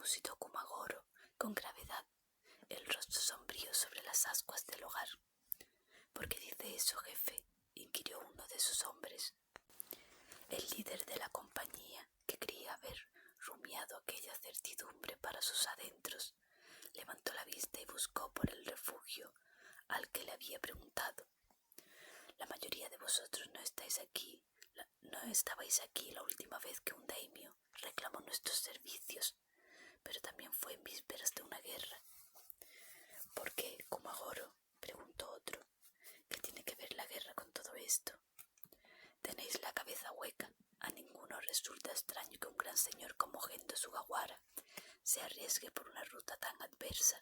musitó Kumagoro con gravedad, el rostro sombrío sobre las ascuas del hogar. —¿Por qué dice eso, jefe? —inquirió uno de sus hombres. El líder de la compañía, que creía haber rumiado aquella certidumbre para sus adentros, levantó la vista y buscó por el refugio al que le había preguntado. —La mayoría de vosotros no estabais aquí la última vez que un daimyo reclamó nuestros servicios, pero también fue en vísperas de una guerra. —¿Por qué, Kumagoro? —preguntó otro. —¿Qué tiene que ver la guerra con todo esto? Tenéis la cabeza hueca. A ninguno resulta extraño que un gran señor como Gendo Sugawara se arriesgue por una ruta tan adversa.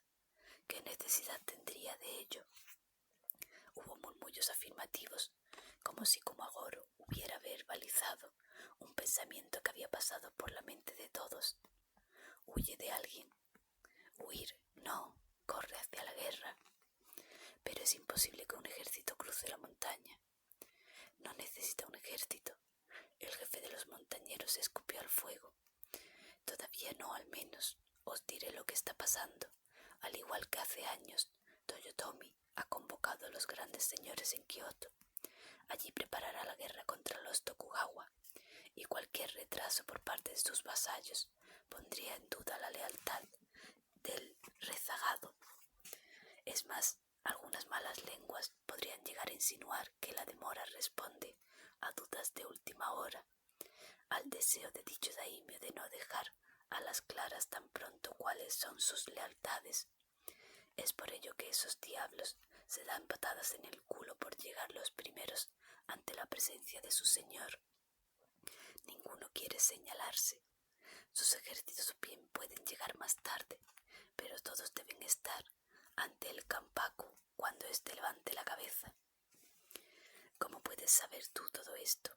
¿Qué necesidad tendría de ello? Hubo murmullos afirmativos, como si Kumagoro hubiera verbalizado un pensamiento que había pasado por la mente de todos. ¿Huye de alguien? Huir, no, corre hacia la guerra. Pero es imposible que un ejército cruce la montaña. No necesita un ejército. El jefe de los montañeros escupió al fuego. Todavía no, al menos. Os diré lo que está pasando. Al igual que hace años, Toyotomi ha convocado a los grandes señores en Kioto. Allí preparará la guerra contra los Tokugawa, y cualquier retraso por parte de sus vasallos pondría en duda la lealtad del rezagado. Es más, algunas malas lenguas podrían llegar a insinuar que la demora responde a dudas de última hora, al deseo de dicho daimyo de no dejar a las claras tan pronto cuáles son sus lealtades. Es por ello que esos diablos se dan patadas en el culo por llegar los primeros ante la presencia de su señor. Ninguno quiere señalarse. Sus ejércitos bien pueden llegar más tarde, pero todos deben estar ante el Kanpaku cuando éste levante la cabeza. ¿Cómo puedes saber tú todo esto?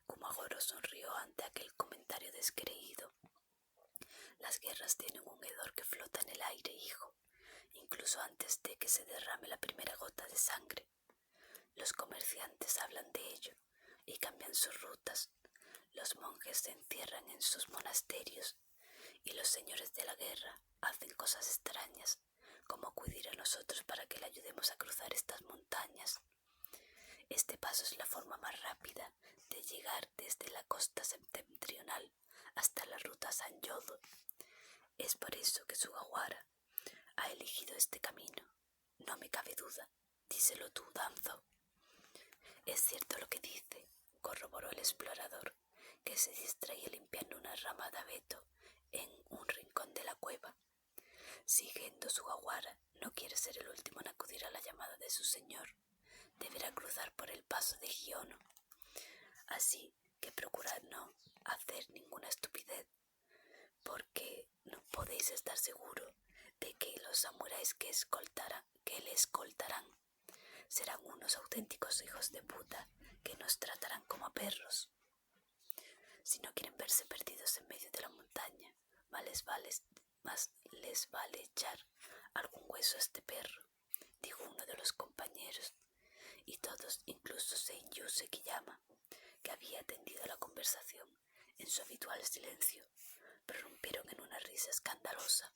Kumagoro sonrió ante aquel comentario descreído. Las guerras tienen un hedor que flota en el aire, hijo, incluso antes de que se derrame la primera gota de sangre. Los comerciantes hablan de ello y cambian sus rutas. Los monjes se encierran en sus monasterios y los señores de la guerra hacen cosas extrañas, como acudir a nosotros para que le ayudemos a cruzar estas montañas. Este paso es la forma más rápida de llegar desde la costa septentrional hasta la ruta Sanyodo. Es por eso que Sugawara ha elegido este camino. No me cabe duda. Díselo tú, Danzo. Es cierto lo que dice, corroboró el explorador, que se distraía limpiando una rama de abeto en un rincón de la cueva. Si Gendo Sugawara no quiere ser el último en acudir a la llamada de su señor, deberá cruzar por el paso de Hiono. Así que procurad no hacer ninguna estupidez, porque no podéis estar seguro de que los samuráis que le escoltarán serán unos auténticos hijos de puta que nos tratarán como a perros. Si no quieren verse perdidos en medio de la montaña, más les vale echar algún hueso a este perro, dijo uno de los compañeros, y todos, incluso Senju Sekiyama, que había atendido la conversación en su habitual silencio, prorrumpieron en una risa escandalosa.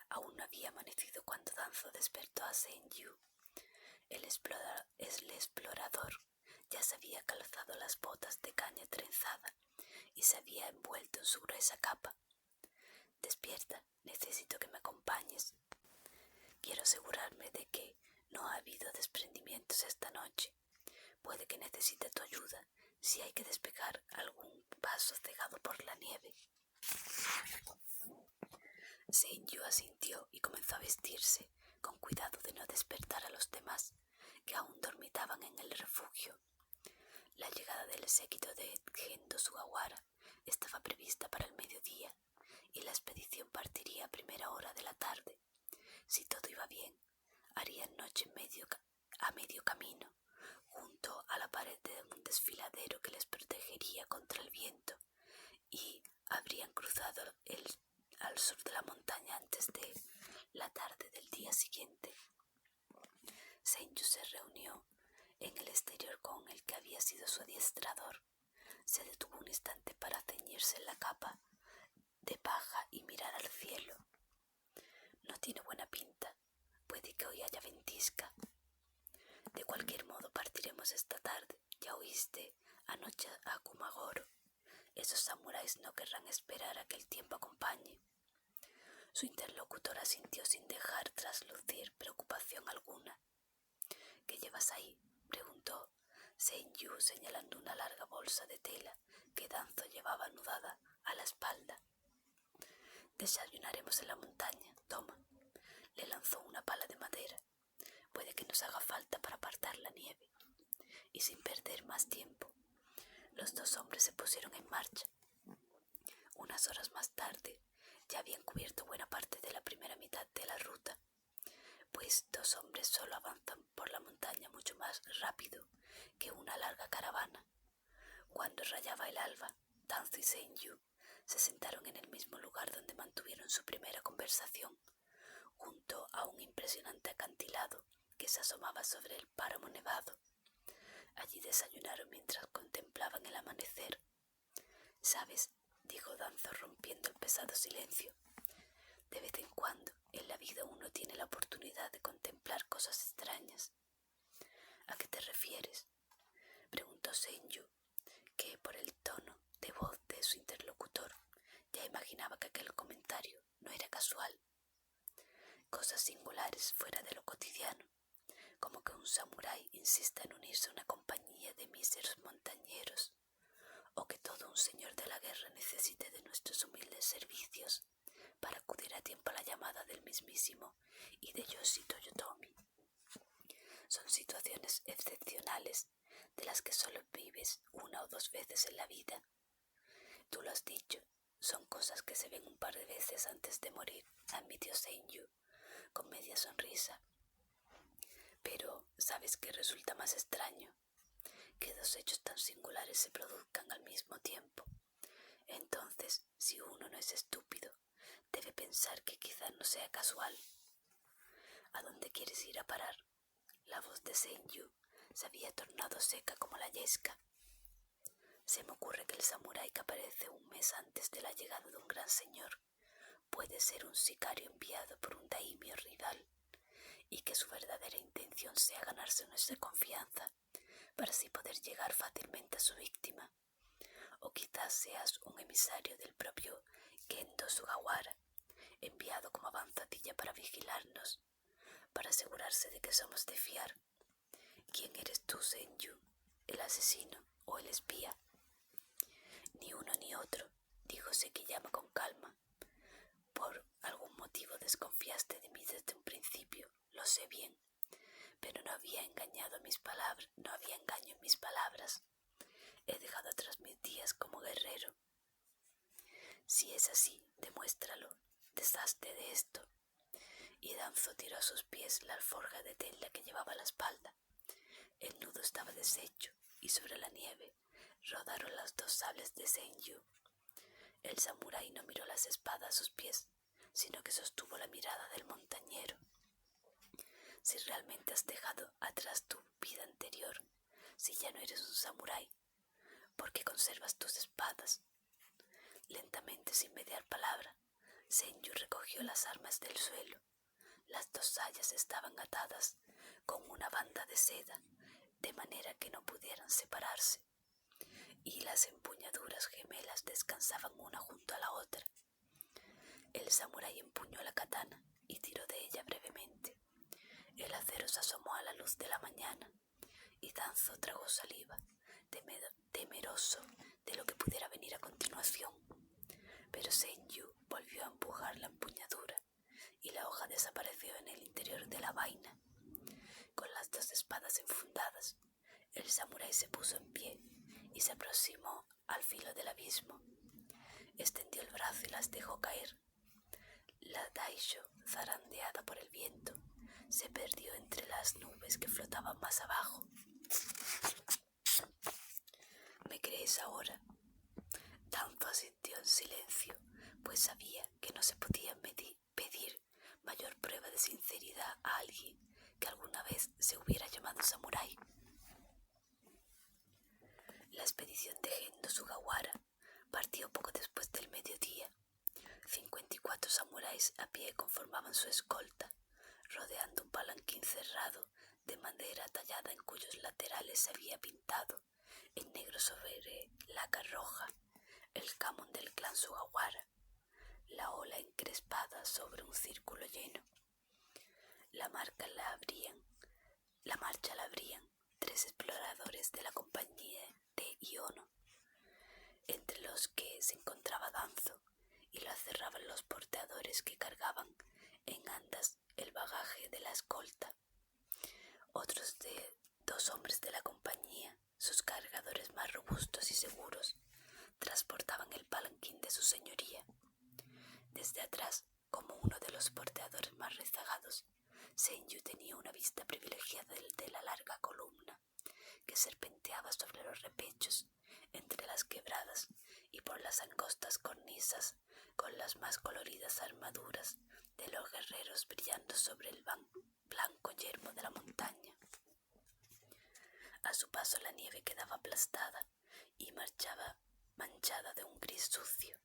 Aún no había amanecido cuando Danzo despertó a Senju. El explorador ya se había calzado las botas de caña trenzada y se había envuelto en su gruesa capa. Despierta, necesito que me acompañes. Quiero asegurarme de que no ha habido desprendimientos esta noche. Puede que necesite tu ayuda si hay que despejar algún paso cegado por la nieve. Senju asintió y comenzó a vestirse, con cuidado de no despertar a los demás, que aún dormitaban en el refugio. La llegada del séquito de Gendo Sugawara estaba prevista para el mediodía, y la expedición partiría a primera hora de la tarde. Si todo iba bien, harían noche a medio camino, junto a la pared de un desfiladero que les protegería contra el viento, y habrían cruzado al sur de la montaña antes de la tarde del día siguiente. Senju se reunió en el exterior con el que había sido su adiestrador. Se detuvo un instante para ceñirse la capa de paja y mirar al cielo. No tiene buena pinta, puede que hoy haya ventisca. De cualquier modo partiremos esta tarde, ya oíste anoche a Kumagoro. Esos samuráis no querrán esperar a que el tiempo acompañe. Su interlocutora asintió sin dejar traslucir preocupación alguna. ¿Qué llevas ahí?, preguntó Senju señalando una larga bolsa de tela que Danzo llevaba anudada a la espalda. Desayunaremos en la montaña, toma. Le lanzó una pala de madera. Puede que nos haga falta para apartar la nieve. Y sin perder más tiempo, los dos hombres se pusieron en marcha. Unas horas más tarde, ya habían cubierto buena parte de la primera mitad de la ruta, pues dos hombres solo avanzan por la montaña mucho más rápido que una larga caravana. Cuando rayaba el alba, Danzo y Senju se sentaron en el mismo lugar donde mantuvieron su primera conversación, junto a un impresionante acantilado que se asomaba sobre el páramo nevado. Allí desayunaron mientras contemplaban el amanecer. «¿Sabes?», dijo Danzo rompiendo el pesado silencio. «De vez en cuando en la vida uno tiene la oportunidad de contemplar cosas extrañas». «¿A qué te refieres?», preguntó Senju, que por el tono de voz de su interlocutor ya imaginaba que aquel comentario no era casual. «Cosas singulares fuera de lo cotidiano, como que un samurái insista en unirse a una compañía de míseros montañeros, o que todo un señor de la guerra necesite de nuestros humildes servicios para acudir a tiempo a la llamada del mismísimo Hideyoshi Toyotomi. Son situaciones excepcionales de las que solo vives una o dos veces en la vida. Tú lo has dicho, son cosas que se ven un par de veces antes de morir», admitió Senju con media sonrisa. «Pero, ¿sabes qué resulta más extraño? Que dos hechos tan singulares se produzcan al mismo tiempo. Entonces, si uno no es estúpido, debe pensar que quizás no sea casual». «¿A dónde quieres ir a parar?». La voz de Senju se había tornado seca como la yesca. «Se me ocurre que el samurái que aparece un mes antes de la llegada de un gran señor puede ser un sicario enviado por un daimyo rival, y que su verdadera intención sea ganarse nuestra confianza para así poder llegar fácilmente a su víctima. O quizás seas un emisario del propio Gendo Sugawara, enviado como avanzadilla para vigilarnos, para asegurarse de que somos de fiar. ¿Quién eres tú, Senju? ¿El asesino o el espía?». «Ni uno ni otro», dijo Sekiyama con calma. «Por algún motivo desconfiaste de mí desde un principio, lo sé bien, pero no había engaño en mis palabras. He dejado atrás mis días como guerrero». «Si es así, demuéstralo, deshazte de esto». Y Danzo tiró a sus pies la alforja de tela que llevaba a la espalda. El nudo estaba deshecho y sobre la nieve rodaron las dos sables de Senju. El samurái no miró las espadas a sus pies, sino que sostuvo la mirada del montañero. «Si realmente has dejado atrás tu vida anterior, si ya no eres un samurái, ¿por qué conservas tus espadas?». Lentamente, sin mediar palabra, Senju recogió las armas del suelo. Las dos sayas estaban atadas con una banda de seda, de manera que no pudieran separarse, y las empuñaduras gemelas descansaban una junto a la otra. El samurái empuñó la katana y tiró de ella brevemente. El acero se asomó a la luz de la mañana, y Danzo tragó saliva, temeroso de lo que pudiera venir a continuación. Pero Senju volvió a empujar la empuñadura, y la hoja desapareció en el interior de la vaina. Con las dos espadas enfundadas, el samurái se puso en pie y se aproximó al filo del abismo. Extendió el brazo y las dejó caer. La daisho, zarandeada por el viento, se perdió entre las nubes que flotaban más abajo. «¿Me crees ahora?». Danzo asintió en silencio, pues sabía que no se podía pedir mayor prueba de sinceridad a alguien que alguna vez se hubiera llamado samurái. La expedición de Gendo Sugawara partió poco después del mediodía. 54 samuráis a pie conformaban su escolta, rodeando un palanquín cerrado de madera tallada en cuyos laterales se había pintado en negro sobre laca roja el camón del clan Sugawara, la ola encrespada sobre un círculo lleno. La marcha la abrían 3 exploradores de la compañía de Iono, entre los que se encontraba Danzo, y la cerraban los porteadores que cargaban en andas el bagaje de la escolta. Otros 2 hombres de la compañía, sus cargadores más robustos y seguros, transportaban el palanquín de su señoría. Desde atrás, como uno de los porteadores más rezagados, Senju tenía una vista privilegiada de la larga columna que serpenteaba sobre los repechos, entre las quebradas y por las angostas cornisas, con las más coloridas armaduras de los guerreros brillando sobre el blanco yermo de la montaña. A su paso la nieve quedaba aplastada y marchaba manchada de un gris sucio,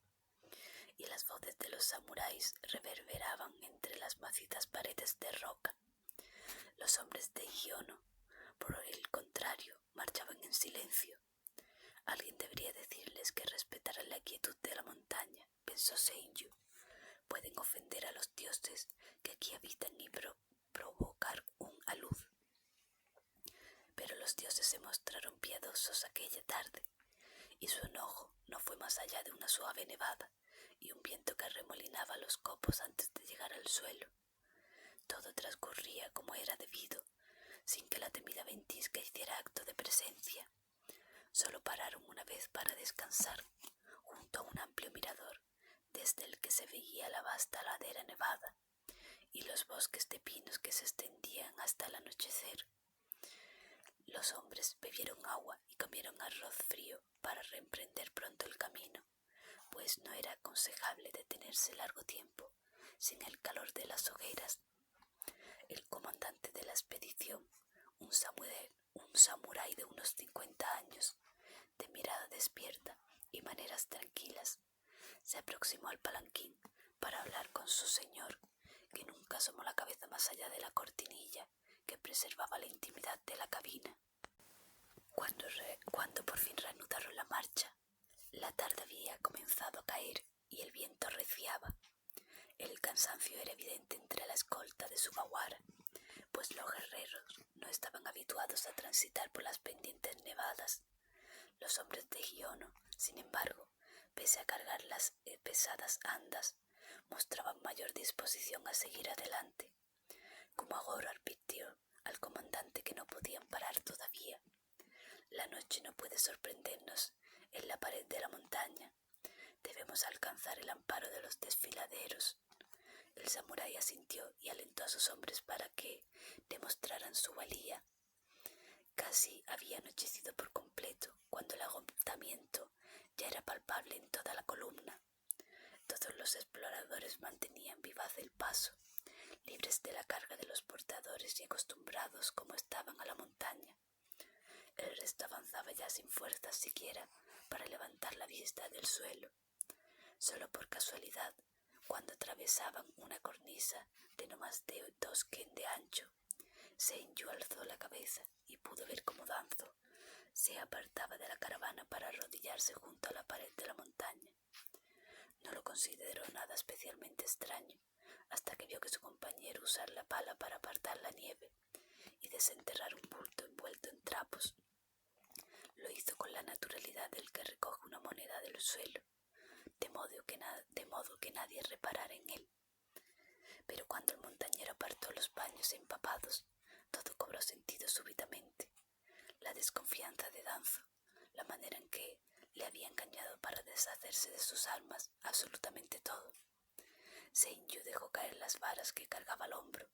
y las voces de los samuráis reverberaban entre las macizas paredes de roca. Los hombres de Iono, por el contrario, marchaban en silencio. Alguien debería decirles que respetaran la quietud de la montaña, pensó Senju. Pueden ofender a los dioses que aquí habitan y provocar un alud. Pero los dioses se mostraron piadosos aquella tarde, y su enojo no fue más allá de una suave nevada y un viento que arremolinaba los copos antes de llegar al suelo. Todo transcurría como era debido, sin que la temida ventisca hiciera acto de presencia. Solo pararon una vez para descansar, junto a un amplio mirador, desde el que se veía la vasta ladera nevada y los bosques de pinos que se extendían hasta el anochecer. Los hombres bebieron agua y comieron arroz frío para reemprender pronto el camino, pues no era aconsejable detenerse largo tiempo sin el calor de las hogueras. El comandante de la expedición, un samurái de unos 50 años, de mirada despierta y maneras tranquilas, se aproximó al palanquín para hablar con su señor, que nunca asomó la cabeza más allá de la cortinilla que preservaba la intimidad de la cabina. Cuando por fin reanudaron la marcha, la tarde había comenzado a caer y el viento reciaba. El cansancio era evidente entre la escolta de Sugawara, pues los guerreros no estaban habituados a transitar por las pendientes nevadas. Los hombres de Iono, sin embargo, pese a cargar las pesadas andas, mostraban mayor disposición a seguir adelante. Kumagoro advirtió al comandante que no podían parar todavía. La noche no puede sorprendernos en la pared de la montaña. Debemos alcanzar el amparo de los desfiladeros. El samurái asintió y alentó a sus hombres para que demostraran su valía. Casi había anochecido por completo cuando el agotamiento ya era palpable en toda la columna. Todos los exploradores mantenían vivaz el paso, libres de la carga de los portadores y acostumbrados como estaban a la montaña. El resto avanzaba ya sin fuerzas siquiera para levantar la vista del suelo. Solo por casualidad, cuando atravesaban una cornisa de no más de 2 ken de ancho, Senju alzó la cabeza y pudo ver cómo Danzo se apartaba de la caravana para arrodillarse junto a la pared de la montaña. No lo consideró nada especialmente extraño, hasta que vio que su compañero usar la pala para apartar la nieve y desenterrar un bulto envuelto en trapos. Lo hizo con la naturalidad del que recoge una moneda del suelo, de modo que nadie reparara en él. Pero cuando el montañero apartó los paños empapados, todo cobró sentido súbitamente. La desconfianza de Danzo, la manera en que le había engañado para deshacerse de sus armas, absolutamente todo. Senju dejó caer las varas que cargaba al hombro,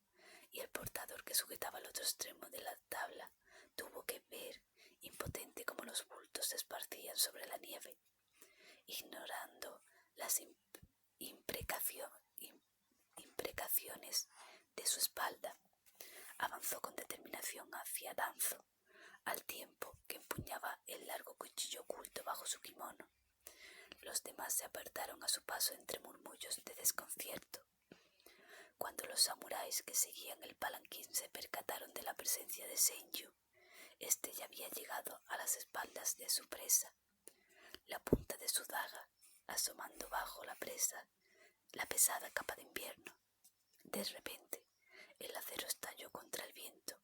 y el portador que sujetaba el otro extremo de la tabla tuvo que ver, impotente, como los bultos se esparcían sobre la nieve. Ignorando las imprecaciones de su espalda, avanzó con determinación hacia Danzo, al tiempo que empuñaba el largo cuchillo oculto bajo su kimono. Los demás se apartaron a su paso entre murmullos de desconcierto. Cuando los samuráis que seguían el palanquín se percataron de la presencia de Senju, este ya había llegado a las espaldas de su presa, la punta de su daga asomando bajo la pesada capa de invierno. De repente, el acero estalló contra el viento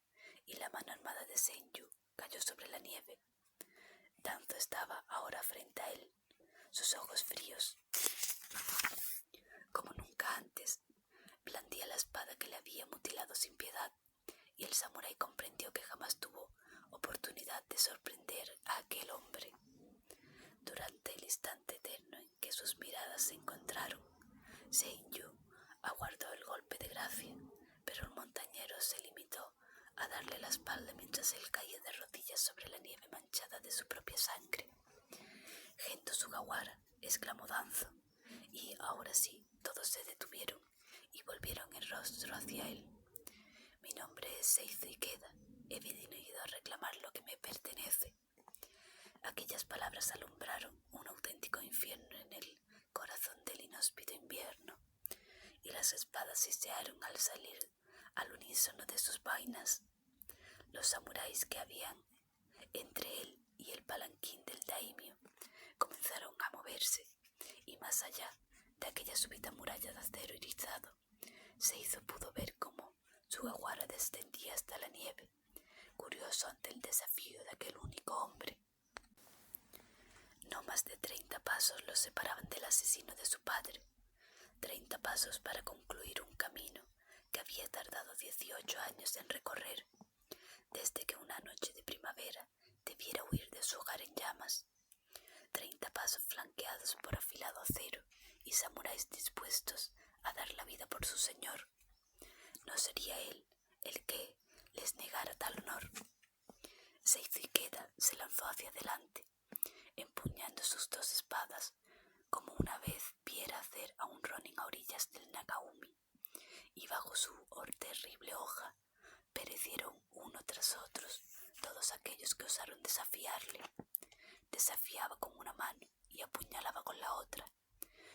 y la mano armada de Senju cayó sobre la nieve. Danzo estaba ahora frente a él, sus ojos fríos como nunca antes. Blandía la espada que le había mutilado sin piedad, y el samurái comprendió que jamás tuvo oportunidad de sorprender a aquel hombre. Durante el instante eterno en que sus miradas se encontraron, Senju aguardó el golpe de gracia, pero el montañero se limitó a darle la espalda mientras él caía de rodillas sobre la nieve manchada de su propia sangre. «Gendo Sugawara», exclamó Danzo, y ahora sí todos se detuvieron y volvieron el rostro hacia él. «Mi nombre es Seizo Ikeda. He venido a reclamar lo que me pertenece». Aquellas palabras alumbraron un auténtico infierno en el corazón del inhóspito invierno, y las espadas sisearon al salir al unísono de sus vainas. Los samuráis que habían entre él y el palanquín del daimio comenzaron a moverse, y más allá de aquella súbita muralla de acero irizado, Seizo pudo ver cómo Sugawara descendía hasta la nieve, curioso ante el desafío de aquel único hombre. No más de 30 pasos los separaban del asesino de su padre, 30 pasos para concluir un camino que había tardado 18 años en recorrer, desde que una noche de primavera debiera huir de su hogar en llamas. 30 pasos flanqueados por afilado acero y samuráis dispuestos a dar la vida por su señor. ¿No sería él el que les negara tal honor? Seizo Ikeda se lanzó hacia adelante, empuñando sus dos espadas, como una vez viera hacer a un ronin a orillas del Nagaumi, y bajo su terrible hoja perecieron uno tras otros todos aquellos que osaron desafiarle. Desafiaba con una mano y apuñalaba con la otra,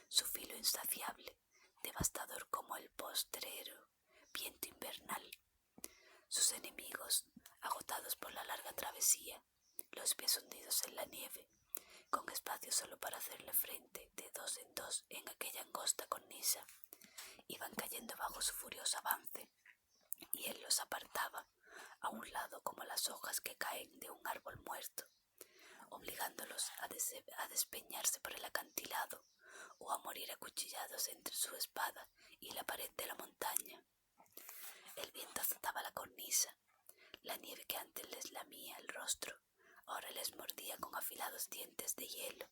su filo insaciable, devastador como el postrero viento invernal. Sus enemigos, agotados por la larga travesía, los pies hundidos en la nieve, con espacio solo para hacerle frente de dos en dos en aquella angosta cornisa, iban cayendo bajo su furioso avance, y él los apartaba a un lado como las hojas que caen de un árbol muerto, obligándolos a despeñarse por el acantilado o a morir acuchillados entre su espada y la pared de la montaña. El viento azotaba la cornisa, la nieve que antes les lamía el rostro ahora les mordía con afilados dientes de hielo.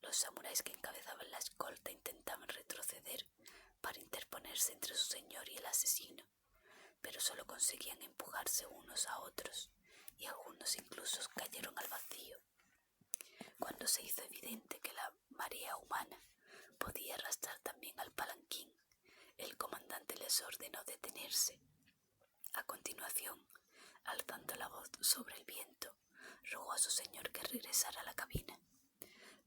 Los samuráis que encabezaban la escolta intentaban retroceder para interponerse entre su señor y el asesino, pero solo conseguían empujarse unos a otros, y algunos incluso cayeron al vacío. Cuando se hizo evidente que la marea humana podía arrastrar también al palanquín, el comandante les ordenó detenerse. A continuación, alzando la voz sobre el viento, rogó a su señor que regresara a la cabina,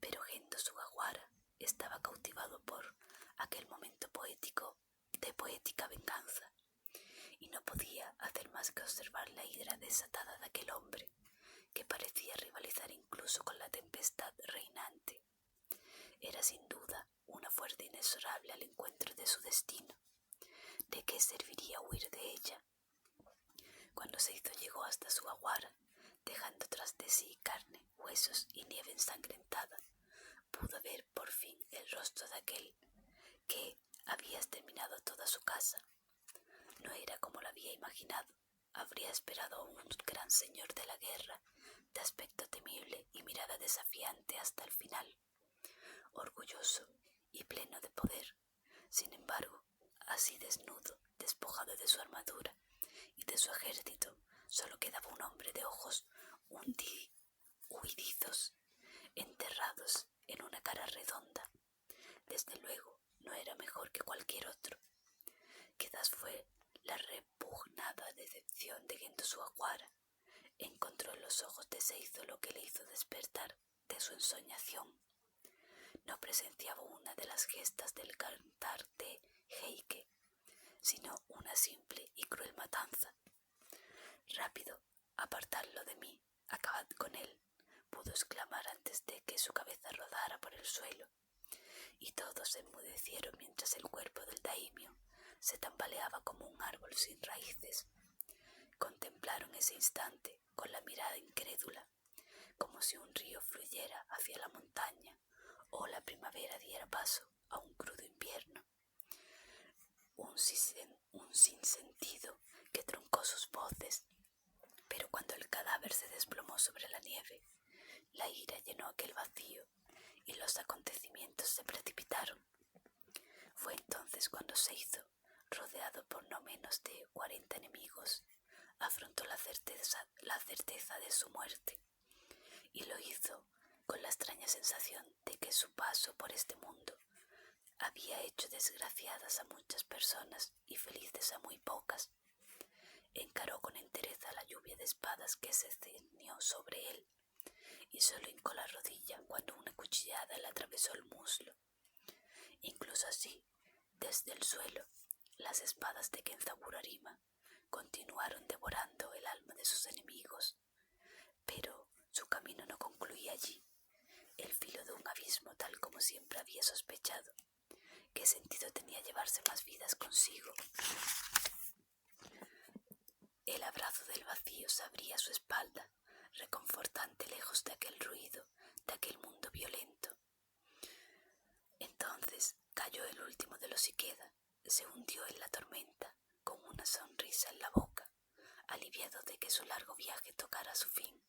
pero Gendo Sugawara estaba cautivado por aquel momento poético de poética venganza, y no podía hacer más que observar la ira desatada de aquel hombre, que parecía rivalizar incluso con la tempestad reinante. Era sin duda una fuerza inexorable al encuentro de su destino. ¿De qué serviría huir de ella? Cuando Seizo llegó hasta Sugawara, dejando tras de sí carne, huesos y nieve ensangrentada, pudo ver por fin el rostro de aquel que había exterminado toda su casa. No era como lo había imaginado. Habría esperado a un gran señor de la guerra, de aspecto temible y mirada desafiante hasta el final, orgulloso y pleno de poder. Sin embargo, así desnudo, despojado de su armadura y de su ejército, solo quedaba un hombre de ojos huidizos, enterrados en una cara redonda. Desde luego, no era mejor que cualquier otro. Quizás fue la repugnada decepción de Gendo Sugawara. Encontró en los ojos de Seizo lo que le hizo despertar de su ensoñación. no presenciaba una de las gestas del cantar de Heike, sino una simple y cruel matanza. «Rápido, apartadlo de mí, acabad con él», pudo exclamar antes de que su cabeza rodara por el suelo, y todos se enmudecieron mientras el cuerpo del daimio se tambaleaba como un árbol sin raíces. Contemplaron ese instante con la mirada incrédula, como si un río fluyera hacia la montaña o la primavera diera paso a un crudo invierno. Un sinsentido que truncó sus voces, pero cuando el cadáver se desplomó sobre la nieve, la ira llenó aquel vacío y los acontecimientos se precipitaron. Fue entonces cuando Seizo, rodeado por no menos de 40 enemigos, afrontó la certeza de su muerte, y lo hizo con la extraña sensación de que su paso por este mundo había hecho desgraciadas a muchas personas y felices a muy pocas. Encaró con entereza la lluvia de espadas que se cernió sobre él, y solo hincó la rodilla cuando una cuchillada le atravesó el muslo. Incluso así, desde el suelo, las espadas de Kenzaburo Arima continuaron devorando el alma de sus enemigos, pero su camino no concluía allí. El filo de un abismo, tal como siempre había sospechado. ¿Qué sentido tenía llevarse más vidas consigo? El abrazo del vacío se abría a su espalda, reconfortante lejos de aquel ruido, de aquel mundo violento. Entonces cayó el último de los Ikeda, se hundió en la tormenta, con una sonrisa en la boca, aliviado de que su largo viaje tocara su fin,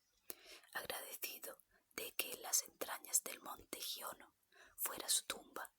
agradecido de que las entrañas del monte Hiono fuera su tumba,